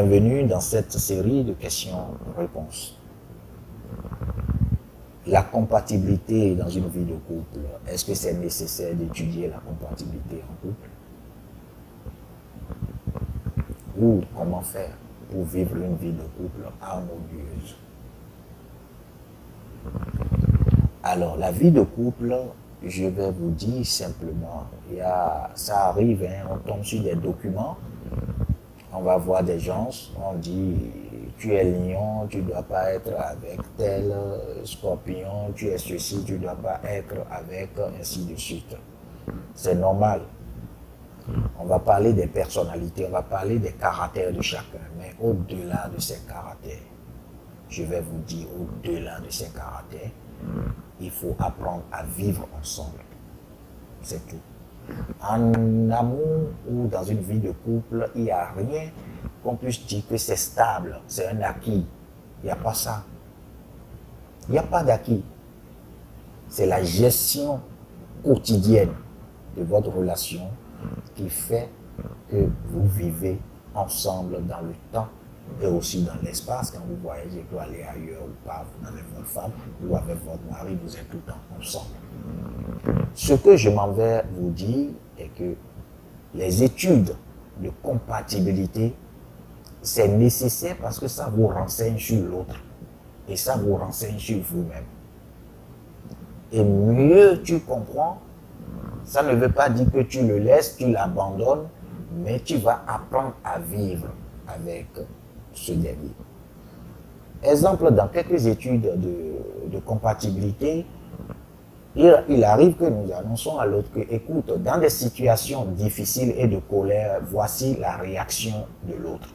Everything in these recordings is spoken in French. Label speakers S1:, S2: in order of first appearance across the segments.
S1: Bienvenue dans cette série de questions-réponses. La compatibilité dans une vie de couple, est-ce que c'est nécessaire d'étudier la compatibilité en couple? Ou comment faire pour vivre une vie de couple harmonieuse? Alors, la vie de couple, je vais vous dire simplement, ça arrive, on tombe sur des documents, on va voir des gens, on dit, tu es lion, tu ne dois pas être avec tel scorpion, tu es ceci, tu ne dois pas être avec, ainsi de suite. C'est normal. On va parler des personnalités, on va parler des caractères de chacun, mais au-delà de ces caractères, je vais vous dire, au-delà de ces caractères, il faut apprendre à vivre ensemble. C'est tout. En amour ou dans une vie de couple, il n'y a rien qu'on puisse dire que c'est stable, c'est un acquis. Il n'y a pas ça. Il n'y a pas d'acquis. C'est la gestion quotidienne de votre relation qui fait que vous vivez ensemble dans le temps et aussi dans l'espace. Quand vous voyagez pour aller ailleurs ou pas, vous avec votre femme ou avec votre mari, vous êtes tout le temps ensemble. Ce que je m'en vais vous dire est que les études de compatibilité, c'est nécessaire parce que ça vous renseigne sur l'autre et ça vous renseigne sur vous-même. Et mieux tu comprends, ça ne veut pas dire que tu le laisses, tu l'abandonnes, mais tu vas apprendre à vivre avec ce dernier. Exemple, dans quelques études de compatibilité, il arrive que nous annonçons à l'autre que, écoute, dans des situations difficiles et de colère, voici la réaction de l'autre.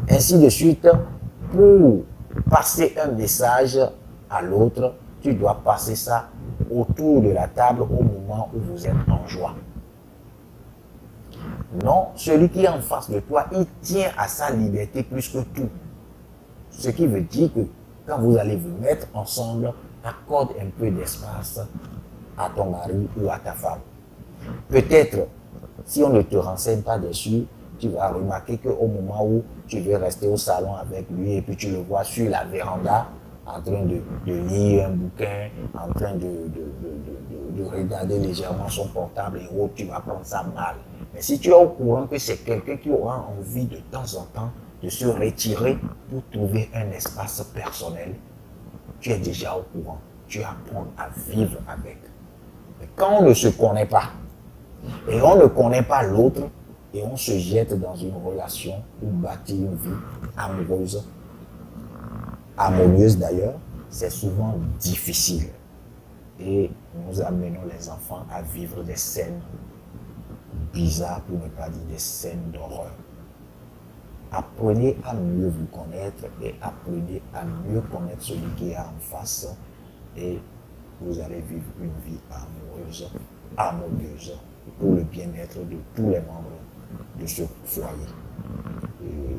S1: Ainsi de suite, pour passer un message à l'autre, tu dois passer ça autour de la table au moment où vous êtes en joie. Non, celui qui est en face de toi, il tient à sa liberté plus que tout. Ce qui veut dire que quand vous allez vous mettre ensemble, accorde un peu d'espace à ton mari ou à ta femme. Peut-être, si on ne te renseigne pas dessus, tu vas remarquer qu'au moment où tu veux rester au salon avec lui et puis tu le vois sur la véranda en train de lire un bouquin, en train de regarder légèrement son portable et autres, tu vas prendre ça mal. Mais si tu es au courant que c'est quelqu'un qui aura envie de temps en temps de se retirer pour trouver un espace personnel, tu es déjà au courant. Tu apprends à vivre avec. Mais quand on ne se connaît pas, et on ne connaît pas l'autre, et on se jette dans une relation ou bâtit une vie amoureuse, harmonieuse d'ailleurs, c'est souvent difficile. Et nous amenons les enfants à vivre des scènes bizarres, pour ne pas dire des scènes d'horreur. Apprenez à mieux vous connaître et apprenez à mieux connaître celui qui est en face et vous allez vivre une vie amoureuse, harmonieuse pour le bien-être de tous les membres de ce foyer.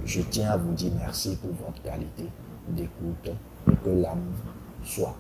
S1: Je tiens à vous dire merci pour votre qualité d'écoute et que l'amour soit.